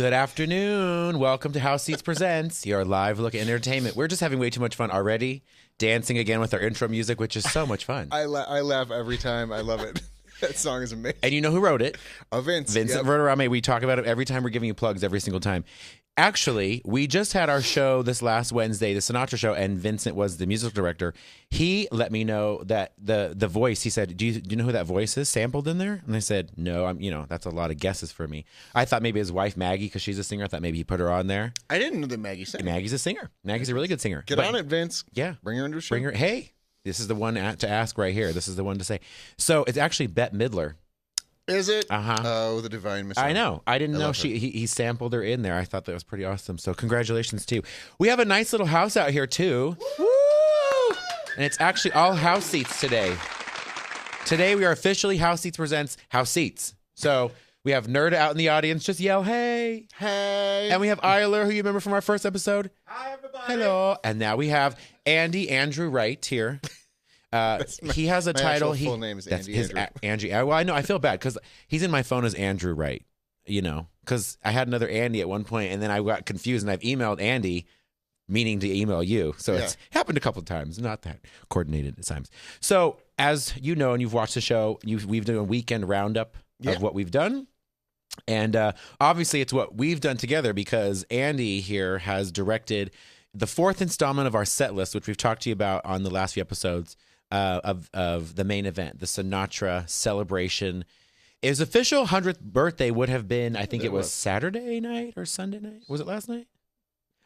Good afternoon. Welcome to House Seats Presents, your live look at entertainment. We're just having way too much fun already, dancing again with our intro music, which is so much fun. I laugh every time. I love it. That song is amazing. And you know who wrote it? Vince. Vincent Verderame. We talk about it every time. We're giving you plugs every single time. Actually, we just had our show this last Wednesday, the Sinatra show, and Vincent was the musical director. He let me know that the voice, he said, do you know who that voice is sampled in there? And I said, no, that's a lot of guesses for me. I thought maybe his wife, Maggie, because she's a singer, I thought maybe he put her on there. I didn't know that Maggie sang. Maggie's a singer. Maggie's a really good singer. Get on it, Vince. Yeah. Bring her into a show. Bring her. Hey, this is the one to ask right here. This is the one to say. So it's actually Bette Midler. Is it? Uh-huh. Oh, the divine Messiah. I know. I didn't know he sampled her in there. I thought that was pretty awesome. So congratulations too. We have a nice little house out here too. Woo! And it's actually all house seats today. Today we are officially House Seats Presents House Seats. So we have Nerd out in the audience. Just yell, hey. Hey. And we have Eiler, who you remember from our first episode. Hi, everybody. Hello. And now we have Andrew Wright here. He has a title. Full name is Andy Andrew. Well, I know. I feel bad because he's in my phone as Andrew Wright. Because I had another Andy at one point, and then I got confused, and I've emailed Andy, meaning to email you. So It's happened a couple of times, not that coordinated at times. So as you know, and you've watched the show, we've done a weekend roundup of what we've done. And obviously it's what we've done together because Andy here has directed the fourth installment of our set list, which we've talked to you about on the last few episodes. Of the main event, the Sinatra celebration. His official 100th birthday would have been, I think it was Saturday night or Sunday night. Was it last night?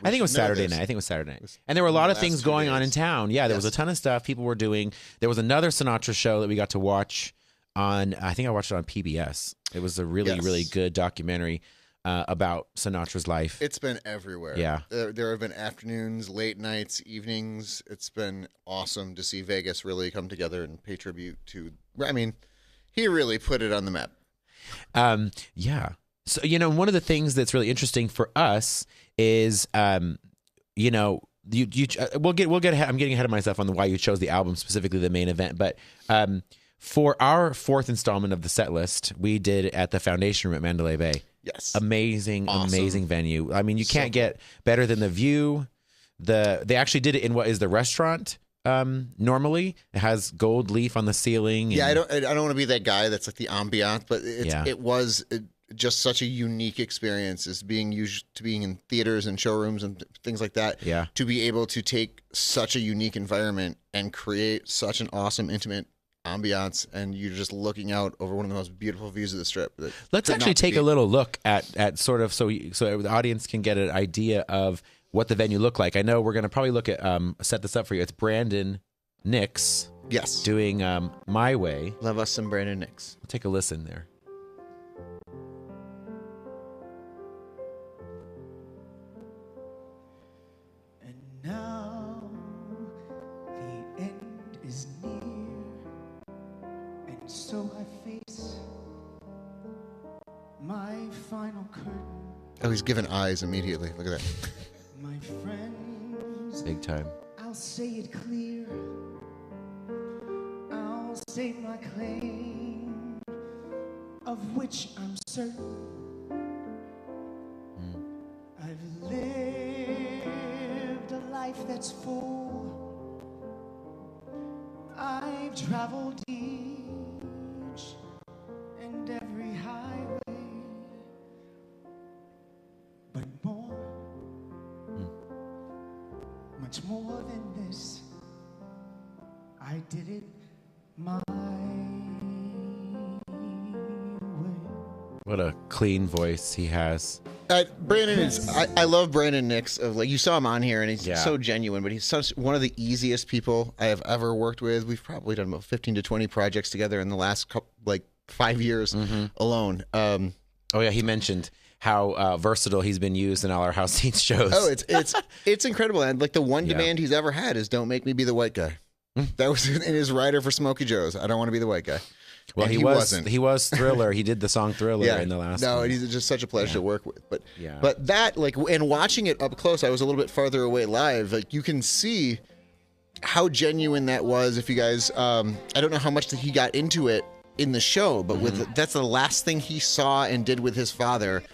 I think it was Saturday night. And there were a lot of things going on in town. Yeah, there was a ton of stuff people were doing. There was another Sinatra show that we got to watch on, I think I watched it on PBS. It was a really, really good documentary about Sinatra's life. It's been everywhere. Yeah. There have been afternoons, late nights, evenings. It's been awesome to see Vegas really come together and pay tribute to, he really put it on the map. Yeah. So, one of the things that's really interesting for us is, we'll get ahead. I'm getting ahead of myself on why you chose the album, specifically the main event. But for our fourth installment of the set list, we did it at the Foundation Room at Mandalay Bay. Yes. Amazing venue. I mean, you can't get better than the view. They actually did it in what is the restaurant. Normally it has gold leaf on the ceiling. Yeah, I don't want to be that guy that's like the ambiance, but it was just such a unique experience as being used to being in theaters and showrooms and things like that. Yeah. To be able to take such a unique environment and create such an awesome, intimate ambiance, and you're just looking out over one of the most beautiful views of the Strip. Let's actually take a little look at sort of so the audience can get an idea of what the venue looked like. I know we're going to probably look at set this up for you. It's Brandon Nix, doing My Way. Love us some Brandon Nix. We'll take a listen there. And now the end is near. And so I face my final curtain. Oh, he's giving eyes immediately. Look at that. My friends, Big time. I'll say it clear. I'll state my claim, of which I'm certain. I've lived a life that's full. I've traveled each and every highway, but more, much more than this, I did it my way. What a clean voice he has. Brandon is. I love Brandon Nix. You saw him on here, and he's so genuine. But he's such one of the easiest people I have ever worked with. We've probably done about 15 to 20 projects together in the last 5 years alone. Oh yeah, he mentioned how versatile he's been used in all our House Seats shows. Oh, it's incredible. And the one demand he's ever had is "Don't make me be the white guy." That was in his rider for Smokey Joe's. I don't want to be the white guy. Well, he wasn't. He was Thriller. He did the song Thriller in the last one. No, he's just such a pleasure to work with. But that, and watching it up close, I was a little bit farther away live. You can see how genuine that was. If you guys, I don't know how much he got into it in the show, but that's the last thing he saw and did with his father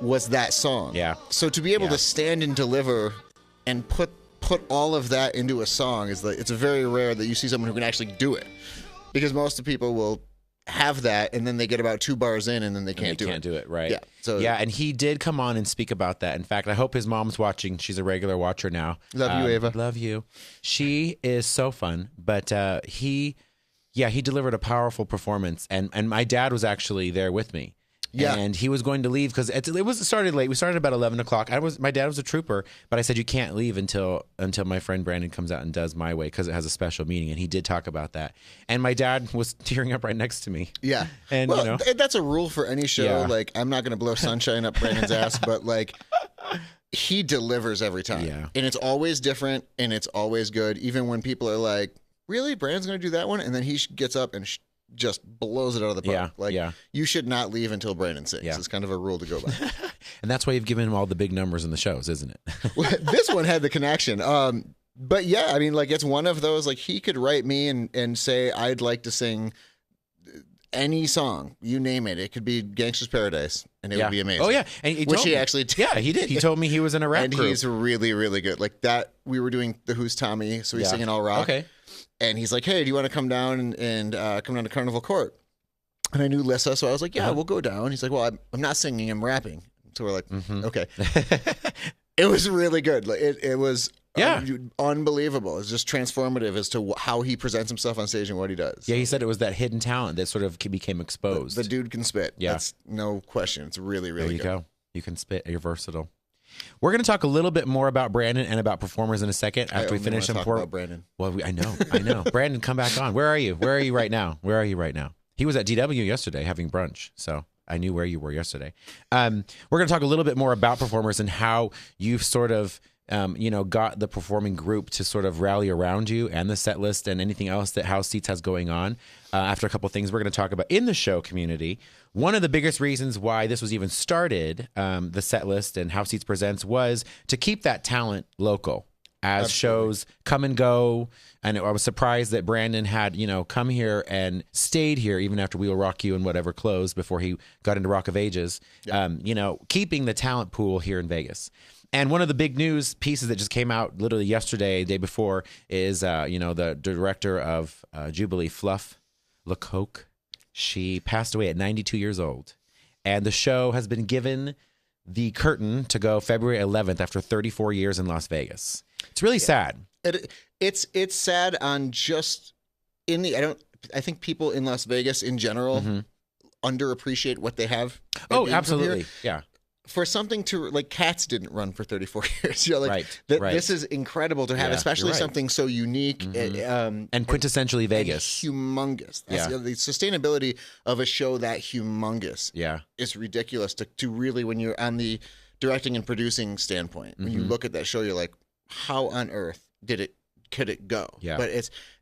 was that song. Yeah. So to be able to stand and deliver and put all of that into a song it's very rare that you see someone who can actually do it, because most of the people will have that and then they get about 2 bars in and then they can't do it. Right. Yeah. So and he did come on and speak about that. In fact, I hope his mom's watching. She's a regular watcher now. Love you, Ava. Love you. She is so fun. But he delivered a powerful performance, and my dad was actually there with me. Yeah, and he was going to leave because it started late. We started about 11 o'clock. My dad was a trooper, but I said you can't leave until my friend Brandon comes out and does My Way, because it has a special meaning. And he did talk about that. And my dad was tearing up right next to me. Yeah, and that's a rule for any show. Yeah. Like, I'm not going to blow sunshine up Brandon's ass, but like, he delivers every time. Yeah, and it's always different and it's always good. Even when people are like, "Really, Brandon's going to do that one?" and then he gets up and just blows it out of the park. You should not leave until Brandon sings. It's kind of a rule to go by. And that's why you've given him all the big numbers in the shows, isn't it? Well, this one had the connection. But yeah, I mean, like, it's one of those, like, he could write me and say, I'd like to sing any song, you name it. It could be Gangsta's Paradise, and it would be amazing. Oh, yeah. And he actually did. Yeah, he did. He told me he was in a rap group. And he's really, really good. Like that, we were doing the Who's Tommy, so he's singing all rock. Okay. And he's like, "Hey, do you want to come down and come down to Carnival Court?" And I knew Lissa, so I was like, "Yeah, we'll go down." He's like, "Well, I'm not singing, I'm rapping." So we're like, "Okay." It was really good. Like it was unbelievable. It's just transformative as to how he presents himself on stage and what he does. Yeah, he said it was that hidden talent that sort of became exposed. The dude can spit. Yeah, that's no question. It's really, really good. There you go. You can spit. You're versatile. We're going to talk a little bit more about Brandon and about performers in a second after we finish about Brandon. Well, I know. Brandon, come back on. Where are you? Where are you right now? He was at DW yesterday having brunch, so I knew where you were yesterday. We're going to talk a little bit more about performers and how you've sort of got the performing group to sort of rally around you, and the set list and anything else that House Seats has going on. After a couple of things we're going to talk about in the show community. One of the biggest reasons why this was even started, the set list and House Seats Presents, was to keep that talent local as shows come and go. And I was surprised that Brandon had, come here and stayed here even after We Will Rock You and whatever closed before he got into Rock of Ages, keeping the talent pool here in Vegas. And one of the big news pieces that just came out literally yesterday, day before, is, the director of Jubilee, Fluff Lecoq. She passed away at 92 years old. And the show has been given the curtain to go February 11th after 34 years in Las Vegas. It's really sad. It's sad on just I think people in Las Vegas in general underappreciate what they have. Oh, absolutely. Yeah. For something to, like, Cats didn't run for 34 years. This is incredible to have, especially something so unique and quintessentially Vegas. And humongous. The sustainability of a show that humongous is ridiculous to really, when you're on the directing and producing standpoint, when you look at that show, you're like, how on earth could it go? Yeah. But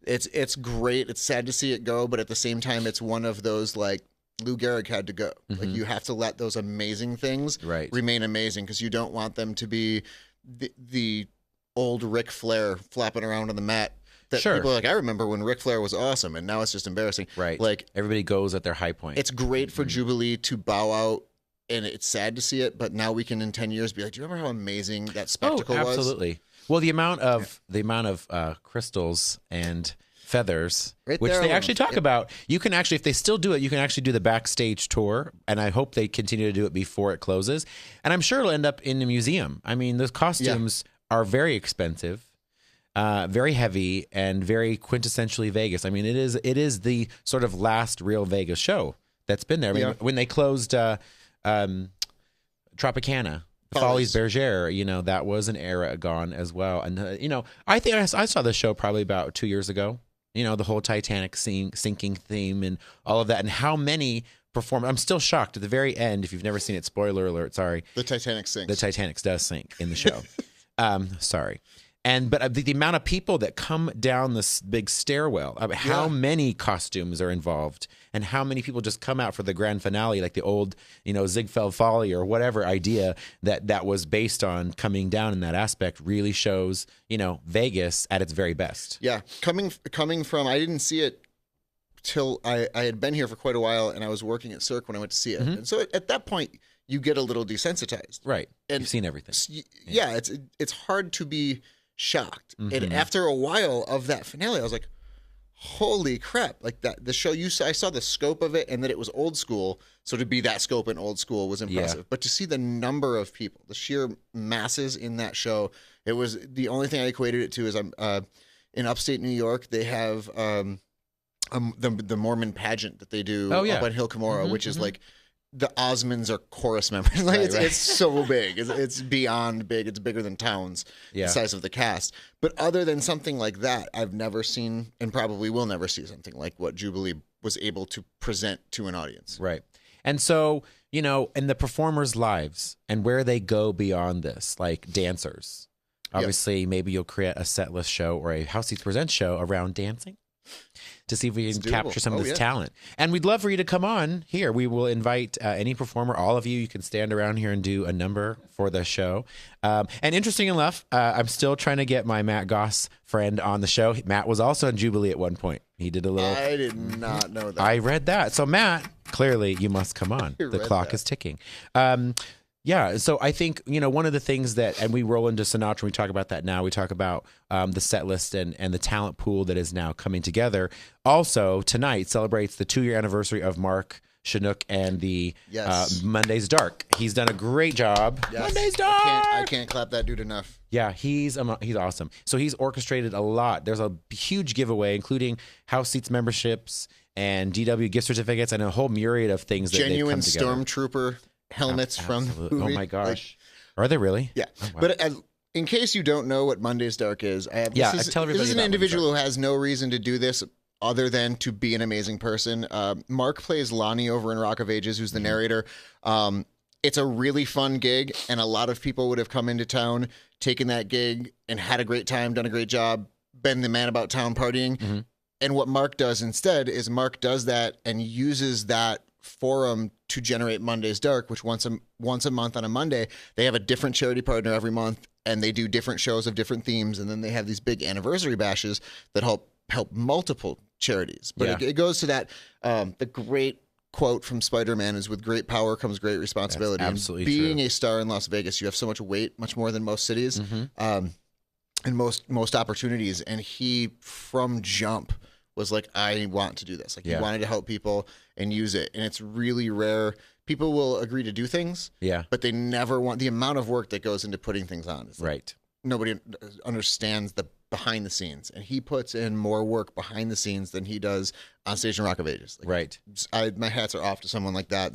it's great. It's sad to see it go, but at the same time, it's one of those, like, Lou Gehrig had to go. Like, you have to let those amazing things remain amazing, because you don't want them to be the old Ric Flair flapping around on the mat. That people are like, I remember when Ric Flair was awesome, and now it's just embarrassing. Right. Like, everybody goes at their high point. It's great for Jubilee to bow out, and it's sad to see it, but now we can in 10 years be like, do you remember how amazing that spectacle was? Absolutely. Well, the amount of crystals and feathers, which they actually talk about. You can actually, if they still do it, you can actually do the backstage tour, and I hope they continue to do it before it closes. And I'm sure it'll end up in a museum. I mean, those costumes are very expensive, very heavy, and very quintessentially Vegas. I mean, it is the sort of last real Vegas show that's been there. I mean, when they closed Tropicana, Follies Bergère, that was an era gone as well. And I think I saw the show probably about 2 years ago. The whole Titanic sinking theme and all of that, and how many perform. I'm still shocked at the very end. If you've never seen it, spoiler alert. Sorry, the Titanic sinks. The Titanic does sink in the show. Sorry. But the amount of people that come down this big stairwell, how many costumes are involved, and how many people just come out for the grand finale, like the old, Ziegfeld Folly or whatever idea that was based on coming down in that aspect, really shows, Vegas at its very best. Yeah, coming from, I didn't see it till I had been here for quite a while, and I was working at Cirque when I went to see it, and so at that point, you get a little desensitized. Right. And you've seen everything. Yeah, it's hard to be shocked. And after a while of that finale, I was like, holy crap. Like that, the show I saw the scope of it and that it was old school. So to be that scope in old school was impressive. But to see the number of people, the sheer masses in that show, it was the only thing I equated it to is in upstate New York, they have the Mormon pageant that they do up on Hill Cumorah, which is like the Osmonds are chorus members. Like it's so big. It's beyond big. It's bigger than towns, the size of the cast. But other than something like that, I've never seen and probably will never see something like what Jubilee was able to present to an audience. Right. And so, in the performers' lives and where they go beyond this, like dancers, obviously maybe you'll create a set list show or a House Seats Presents show around dancing to see if we can capture some of this talent. And we'd love for you to come on here. We will invite any performer, all of you. You can stand around here and do a number for the show. And interesting enough, I'm still trying to get my Matt Goss friend on the show. Matt was also in Jubilee at one point. He did a little... I did not know that. I read that. So Matt, clearly you must come on. The clock is ticking. Yeah, so I think, one of the things that, and we roll into Sinatra, we talk about that now, we talk about the set list and the talent pool that is now coming together. Also, tonight celebrates the 2-year anniversary of Mark Chinook and the Monday's Dark. He's done a great job. Yes. Monday's Dark! I can't clap that dude enough. Yeah, he's awesome. So he's orchestrated a lot. There's a huge giveaway, including House Seats memberships and DW gift certificates and a whole myriad of things that they've come together. Genuine Stormtrooper helmets from the movie. Oh my gosh. Are they really? Yeah. Oh, wow. But in case you don't know what Monday's Dark is, tell everybody. This is an individual who has no reason to do this other than to be an amazing person. Mark plays Lonnie over in Rock of Ages, who's the narrator. It's a really fun gig, and a lot of people would have come into town, taken that gig, and had a great time, done a great job, been the man about town partying. And what Mark does instead is Mark does that and uses that forum to generate Monday's Dark, which once a month on a Monday, they have a different charity partner every month, and they do different shows of different themes, and then they have these big anniversary bashes that help multiple charities. But it goes to that the great quote from Spider-Man is, with great power comes great responsibility. That's absolutely being true. a star in Las Vegas, you have so much weight, much more than most cities, and most opportunities. And he, from jump, was like, I want to do this. Like, he wanted to help people and use it. And it's really rare. People will agree to do things, but they never want the amount of work that goes into putting things on. It's like, nobody understands the behind the scenes, and he puts in more work behind the scenes than he does on stage in Rock of Ages. Like, my hats are off to someone like that.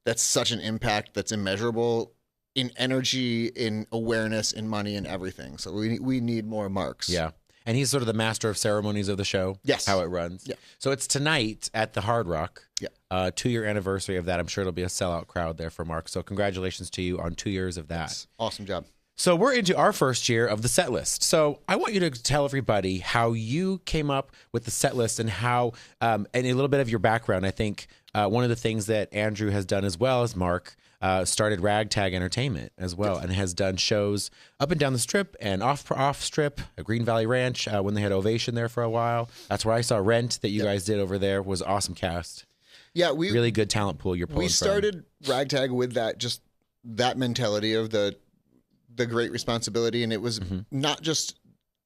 That's such an impact that's immeasurable in energy, in awareness, in money, and everything. So we need more Marks. Yeah. And he's sort of the master of ceremonies of the show. Yes. How it runs. Yeah. So it's tonight at the Hard Rock. Yeah. 2-year anniversary of that. I'm sure it'll be a sellout crowd there for Mark. So congratulations to you on 2 years of that. Yes. Awesome job. So we're into our first year of the set list. So I want you to tell everybody how you came up with the set list and how, and a little bit of your background. I think one of the things that Andrew has done as well as Mark started Ragtag Entertainment as well, and has done shows up and down the strip and off strip at Green Valley Ranch when they had Ovation there for a while. That's where I saw Rent that you guys did over there. Was awesome cast. Yeah, really good talent pool you're pulling. We started Ragtag with that mentality of the great responsibility, and it was not just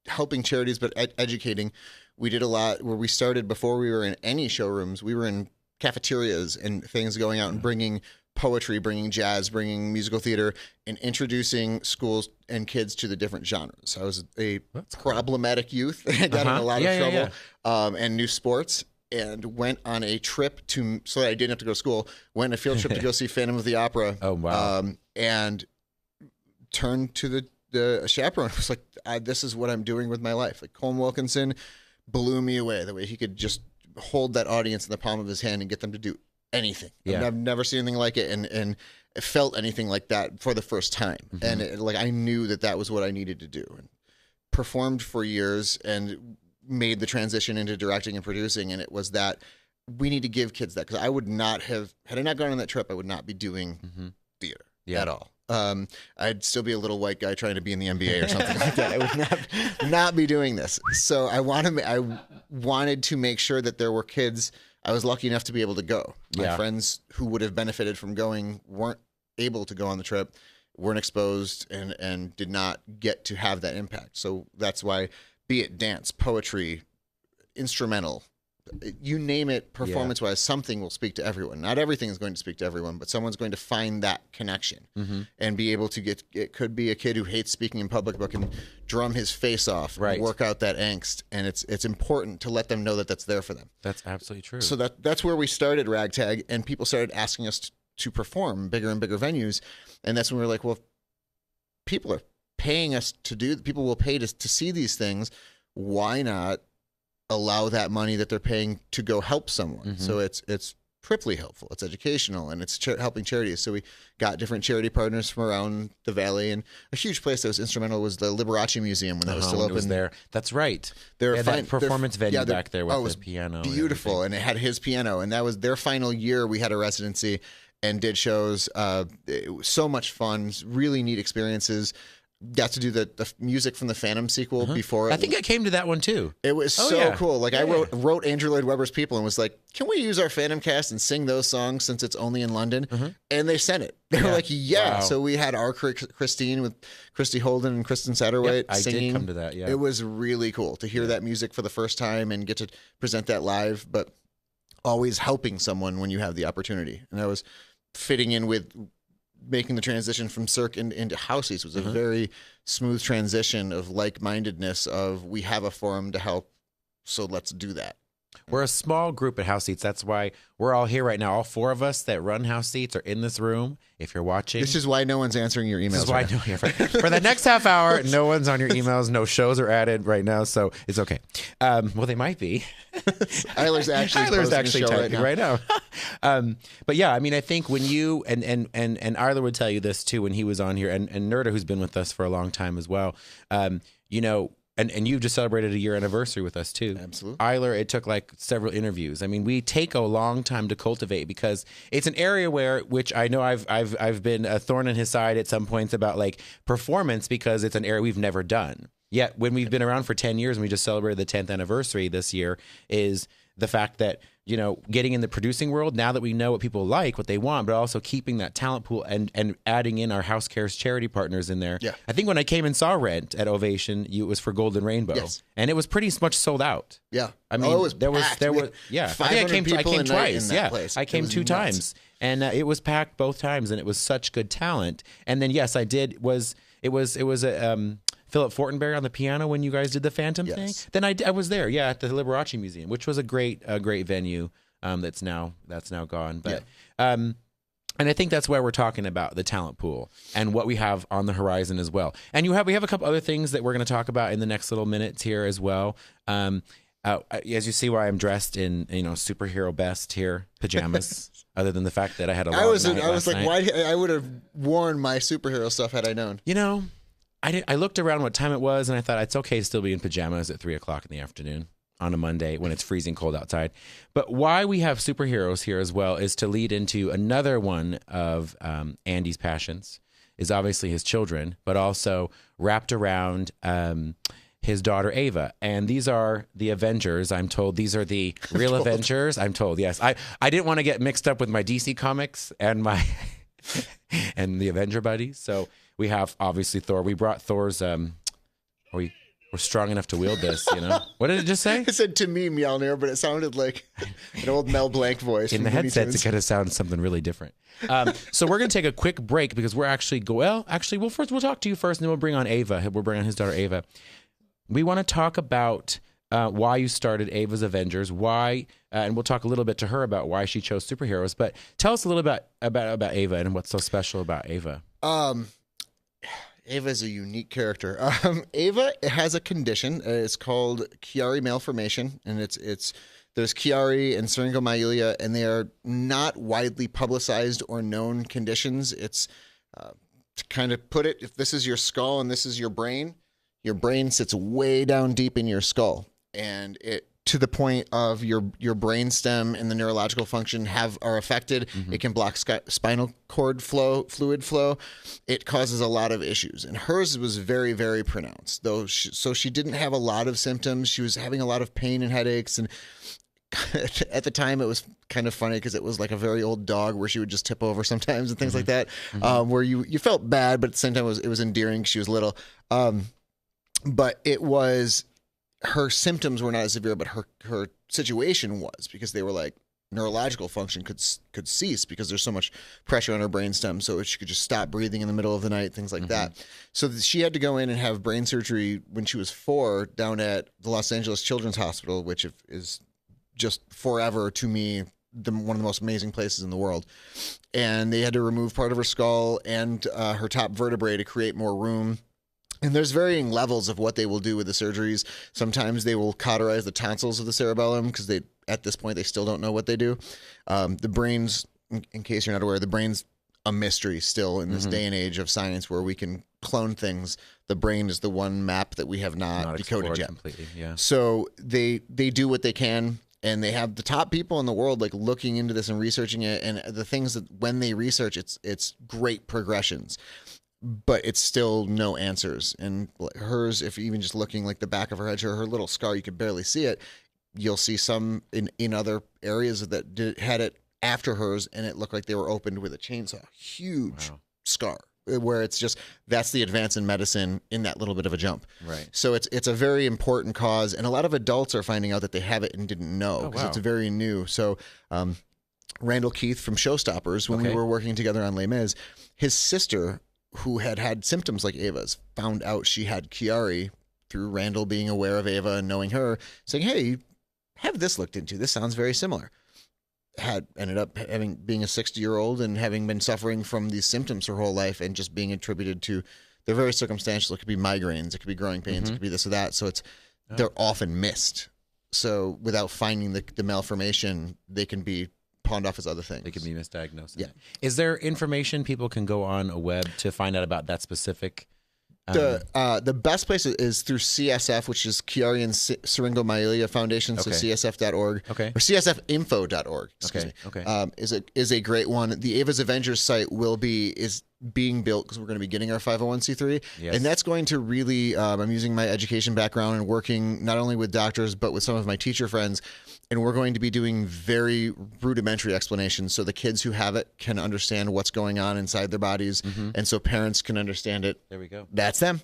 helping charities but educating. We did a lot where we started before we were in any showrooms. We were in cafeterias and things, going out and bringing poetry, bringing jazz, bringing musical theater, and introducing schools and kids to the different genres. I was a problematic youth. I got in a lot of trouble and new sports, and went on a trip so that I didn't have to go to school, went on a field trip to go see Phantom of the Opera. Oh, wow. And turned to the chaperone. I was like, this is what I'm doing with my life. Like, Colm Wilkinson blew me away, the way he could just hold that audience in the palm of his hand and get them to do anything. I've never seen anything like it, and felt anything like that for the first time. And I knew that was what I needed to do. And performed for years and made the transition into directing and producing. And it was that we need to give kids that, because I would not have, had I not gone on that trip, I would not be doing theater at all. I'd still be a little white guy trying to be in the NBA or something like that. I would not be doing this. So I wanted to make sure that there were kids. I was lucky enough to be able to go. My friends who would have benefited from going weren't able to go on the trip, weren't exposed, and did not get to have that impact. So that's why, be it dance, poetry, instrumental, you name it, performance-wise, something will speak to everyone. Not everything is going to speak to everyone, but someone's going to find that connection and be able to get. It could be a kid who hates speaking in public but can drum his face off, and work out that angst, and it's important to let them know that that's there for them. That's absolutely true. So that's where we started Ragtag, and people started asking us to perform bigger and bigger venues, and that's when we were like, well, people are paying us to do. People will pay to see these things. Why not allow that money that they're paying to go help someone? So it's triply helpful. It's educational, and it's helping charities. So we got different charity partners from around the valley, and a huge place that was instrumental was the Liberace Museum when that was still open. It was there. That's right. That performance venue back there with the piano. Beautiful, and it had his piano, and that was their final year. We had a residency and did shows. It was so much fun. Really neat experiences. Got to do the music from the Phantom sequel before. I think I came to that one too. It was cool. Like I wrote Andrew Lloyd Webber's People and was like, "Can we use our Phantom cast and sing those songs since it's only in London?" And they sent it. They were like, "Yeah." Wow. So we had our Christine with Christy Holden and Kristen Satterwhite singing. I did come to that. Yeah, it was really cool to hear that music for the first time and get to present that live. But always helping someone when you have the opportunity, and that was fitting in with making the transition from Cirque into House Seats was a very smooth transition of like-mindedness of we have a forum to help, so let's do that. We're a small group at House Seats. That's why we're all here right now. All four of us that run House Seats are in this room. If you're watching, this is why no one's answering your emails. This is why for the next half hour, no one's on your emails. No shows are added right now, so it's okay. Well, they might be. Tyler's actually typing right now. But yeah, I mean, I think when you and Arler would tell you this too when he was on here, and Nerda, who's been with us for a long time as well. You know. And you've just celebrated a year anniversary with us too. Absolutely. Eiler, it took like several interviews. I mean, we take a long time to cultivate because it's an area which I know I've been a thorn in his side at some points about like performance because it's an area we've never done. Yet when we've been around for 10 years and we just celebrated the 10th anniversary this year is the fact that, you know, getting in the producing world, now that we know what people like, what they want, but also keeping that talent pool and adding in our House Cares charity partners in there. Yeah. I think when I came and saw Rent at Ovation, it was for Golden Rainbow, and it was pretty much sold out. Yeah. I mean, it was there was yeah. I think I came twice. Yeah. Place. I came two times, and it was packed both times, and it was such good talent. And then yes, I did. It was a Philip Fortenberry on the piano when you guys did the Phantom thing. Then I was there, at the Liberace Museum, which was a great venue that's now gone. But and I think that's why we're talking about the talent pool and what we have on the horizon as well. And we have a couple other things that we're going to talk about in the next little minutes here as well. As you see, why I'm dressed in superhero best here pajamas. Other than the fact that I had a long night I was like, night. why? I would have worn my superhero stuff had I known. You know. I looked around what time it was, and I thought it's okay to still be in pajamas at 3:00 in the afternoon on a Monday when it's freezing cold outside. But why we have superheroes here as well is to lead into another one of Andy's passions is obviously his children, but also wrapped around his daughter Ava. And these are the Avengers, I'm told. These are the real Avengers, I'm told. Yes. I didn't want to get mixed up with my DC comics and my and the Avenger buddies. So we have obviously Thor. We brought Thor's. We're strong enough to wield this. What did it just say? It said to me Mjolnir, but it sounded like an old Mel Blanc voice. In the headsets, it kind of sounds something really different. So we're going to take a quick break because we're actually we'll talk to you first, and then we'll bring on Ava. We'll bring on his daughter Ava. We want to talk about why you started Ava's Avengers, why, and we'll talk a little bit to her about why she chose superheroes. But tell us a little bit about Ava and what's so special about Ava. Ava is a unique character. Ava has a condition. It's called Chiari malformation, and there's Chiari and Syringomyelia, and they are not widely publicized or known conditions. It's to kind of put it, if this is your skull and this is your brain sits way down deep in your skull, and it to the point of your brain stem and the neurological function are affected. Mm-hmm. It can block spinal cord fluid flow. It causes a lot of issues. And hers was very, very pronounced. So she didn't have a lot of symptoms. She was having a lot of pain and headaches and at the time, it was kind of funny because it was like a very old dog where she would just tip over sometimes and things like that, where you felt bad, but at the same time, it was endearing. She was little. But it was, her symptoms were not as severe, but her situation was, because they were like, neurological function could cease because there's so much pressure on her brainstem, so she could just stop breathing in the middle of the night, things like that. So she had to go in and have brain surgery when she was 4 down at the Los Angeles Children's Hospital, which is just forever to me one of the most amazing places in the world. And they had to remove part of her skull and her top vertebrae to create more room. And there's varying levels of what they will do with the surgeries. Sometimes they will cauterize the tonsils of the cerebellum because at this point, they still don't know what they do. The brain's, in case you're not aware, the brain's a mystery still in this day and age of science where we can clone things. The brain is the one map that we have not decoded yet. Completely, yeah. So they do what they can, and they have the top people in the world like looking into this and researching it. And the things that when they research, it's great progressions. But it's still no answers. And hers, if even just looking like the back of her head, her little scar, you could barely see it. You'll see some in other areas that had it after hers, and it looked like they were opened with a chainsaw. Huge scar, where it's just, that's the advance in medicine in that little bit of a jump. Right. So it's a very important cause, and a lot of adults are finding out that they have it and didn't know because it's very new. So Randall Keith from Showstoppers, when we were working together on Les Mis, his sister, who had symptoms like Ava's, found out she had Chiari through Randall being aware of Ava and knowing her, saying, hey, have this looked into. This sounds very similar. Ended up being a 60-year-old and having been suffering from these symptoms her whole life and just being attributed to, they're very circumstantial. It could be migraines, it could be growing pains, it could be this or that. So they're often missed. So without finding the malformation, they can be pawned off as other things. They can be misdiagnosed. Yeah. Is there information people can go on a web to find out about that specific? The best place is through CSF, which is Chiari Syringomyelia Foundation, so csf.org, or csfinfo.org. Excuse me. Is a great one. The Ava's Avengers site is being built because we're going to be getting our 501c3, and that's going to really. I'm using my education background and working not only with doctors but with some of my teacher friends. And we're going to be doing very rudimentary explanations so the kids who have it can understand what's going on inside their bodies. And so parents can understand it. There we go. That's them.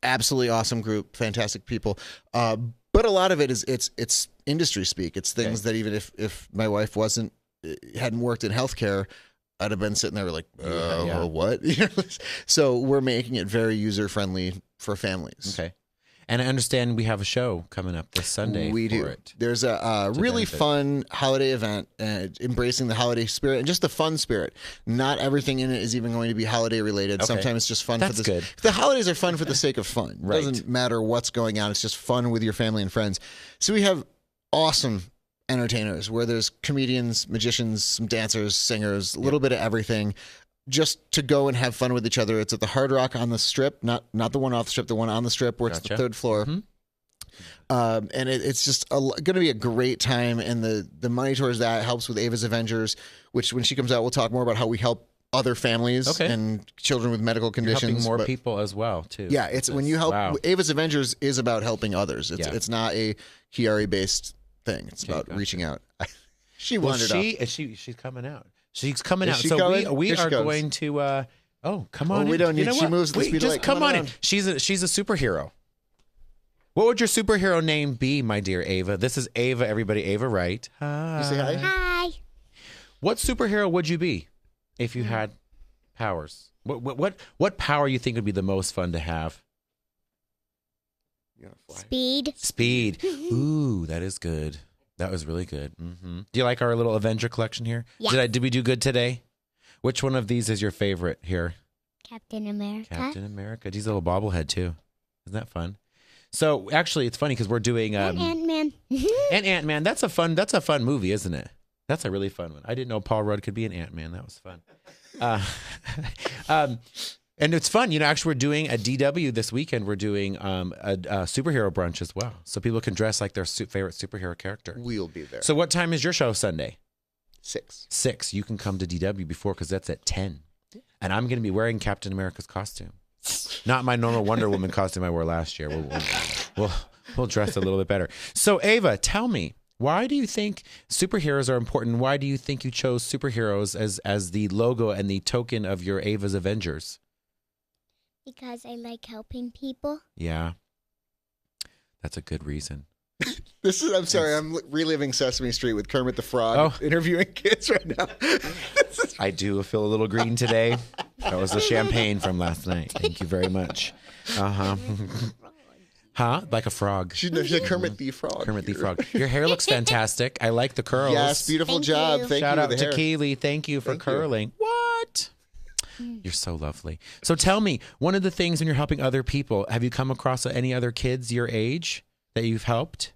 Absolutely awesome group. Fantastic people. But a lot of it is it's industry speak. It's things that even if my wife hadn't worked in healthcare, I'd have been sitting there like, what? So we're making it very user friendly for families. Okay. And I understand we have a show coming up this Sunday. We do. There's a really fun holiday event, embracing the holiday spirit and just the fun spirit. Not everything in it is even going to be holiday related. Sometimes it's just fun. That's good. The holidays are fun for the sake of fun. It doesn't matter what's going on. It's just fun with your family and friends. So we have awesome entertainers where there's comedians, magicians, some dancers, singers, a little bit of everything. Just to go and have fun with each other. It's at the Hard Rock on the Strip, not the one off the Strip, the one on the Strip where it's the 3rd floor. And it's just going to be a great time. And the money towards that helps with Ava's Avengers, which when she comes out, we'll talk more about how we help other families and children with medical conditions. You're helping more people as well, too. Yeah, when you help. Ava's Avengers is about helping others. It's not a Chiari-based thing. It's about reaching out. She wandered up. She's coming out. She's coming out. She So coming? we Here she are goes. going to. Come on. We don't need. She moves at the Wait, speed of just light. come on in. She's a superhero. What would your superhero name be, my dear Ava? This is Ava. Everybody, Ava Wright. Hi. You say hi. Hi. What superhero would you be if you had powers? What power you think would be the most fun to have? You're gonna fly. Speed. Ooh, that is good. That was really good. Do you like our little Avenger collection here? Yeah. Did we do good today? Which one of these is your favorite here? Captain America. Captain America. He's a little bobblehead too. Isn't that fun? So actually, it's funny because we're doing And Ant-Man. and Ant-Man. That's a fun movie, isn't it? That's a really fun one. I didn't know Paul Rudd could be an Ant-Man. That was fun. And it's fun. Actually, we're doing at DW this weekend. We're doing a superhero brunch as well. So people can dress like their favorite superhero character. We'll be there. So what time is your show Sunday? 6. 6. You can come to DW before because that's at 10. And I'm going to be wearing Captain America's costume. Not my normal Wonder Woman costume I wore last year. We'll dress a little bit better. So Ava, tell me, Why do you think superheroes are important? Why do you think you chose superheroes as the logo and the token of your Ava's Avengers? Because I like helping people. Yeah. That's a good reason. I'm sorry, I'm reliving Sesame Street with Kermit the Frog interviewing kids right now. I do feel a little green today. That was the champagne from last night. Thank you very much. Huh? Like a frog. She's like Kermit the Frog. Kermit the Frog. Your hair looks fantastic. I like the curls. Yes, beautiful job. Thank you. Shout out to hair. Keely. Thank you for curling. What? You're so lovely. So tell me, one of the things when you're helping other people, have you come across any other kids your age that you've helped?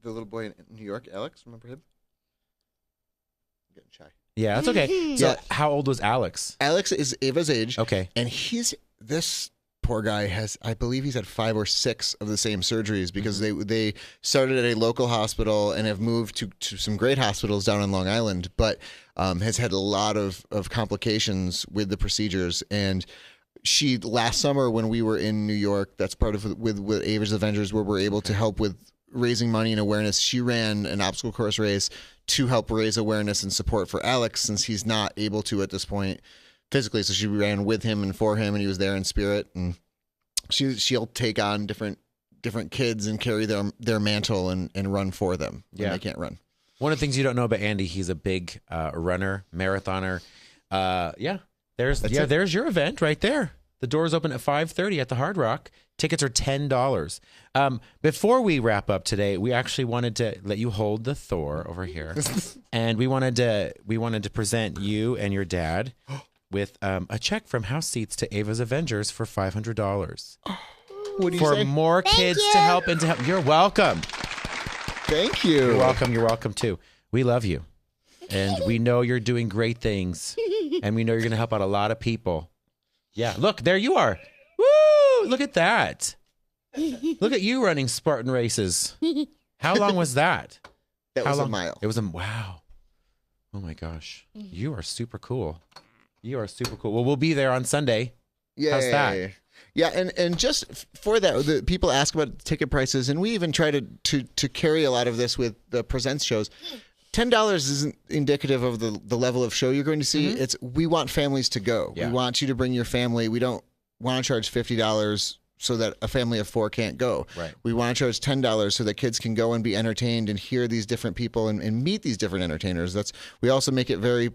The little boy in New York, Alex, remember him? I'm getting shy. Yeah, that's okay. So how old was Alex? Alex is Ava's age. Okay. And this poor guy has, I believe he's had 5 or 6 of the same surgeries because they started at a local hospital and have moved to some great hospitals down on Long Island, but has had a lot of complications with the procedures. And she, last summer when we were in New York, that's part of with Ava's Avengers, where we're able to help with raising money and awareness. She ran an obstacle course race to help raise awareness and support for Alex, since he's not able to at this point physically. So she ran with him and for him, and he was there in spirit. And she'll take on different kids and carry their mantle and run for them when they can't run. One of the things you don't know about Andy, he's a big runner, marathoner. There's your event right there. The doors open at 5:30 at the Hard Rock. Tickets are $10. Before we wrap up today, we actually wanted to let you hold the Thor over here, and we wanted to present you and your dad with a check from House Seats to Ava's Avengers for $500. What do you for say? more kids to help and to help. You're welcome. Thank you. You're welcome. You're welcome too. We love you, and we know you're doing great things, and we know you're going to help out a lot of people. Yeah, look, there you are. Woo! Look at that. Look at you running Spartan races. How long was that? That was a mile. It was wow. Oh my gosh. You are super cool. You are super cool. Well, we'll be there on Sunday. Yeah. How's that? Yeah, and just for that, the people ask about ticket prices, and we even try to carry a lot of this with the Presents shows. $10 isn't indicative of the level of show you're going to see. It's we want families to go. Yeah. We want you to bring your family. We don't want to charge $50 so that a family of 4 can't go. Right. We want to charge $10 so that kids can go and be entertained and hear these different people and meet these different entertainers. We also make it very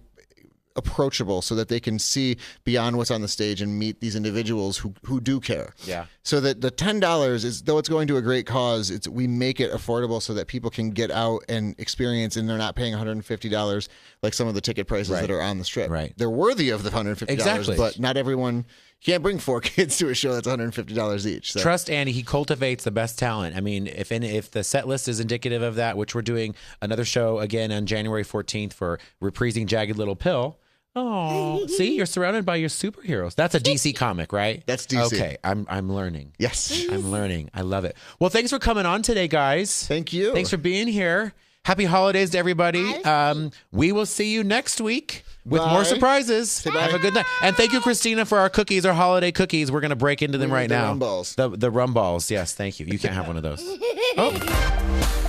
approachable so that they can see beyond what's on the stage and meet these individuals who do care. Yeah. So that the $10 is, though it's going to a great cause, we make it affordable so that people can get out and experience, and they're not paying $150 like some of the ticket prices that are on the strip. Right. They're worthy of the $150, but not everyone. You can't bring 4 kids to a show that's $150 each. So. Trust Andy, he cultivates the best talent. I mean, if the set list is indicative of that, which we're doing another show again on January 14th for reprising Jagged Little Pill. Oh, see, you're surrounded by your superheroes. That's a DC comic, right? That's DC. Okay, I'm learning. Yes. I'm learning. I love it. Well, thanks for coming on today, guys. Thank you. Thanks for being here. Happy holidays to everybody. We will see you next week with more surprises. Have a good night. And thank you, Christina, for our cookies, our holiday cookies. We're going to break into them right now. Rum balls. The rum balls. Yes, thank you. You can't have one of those. Oh.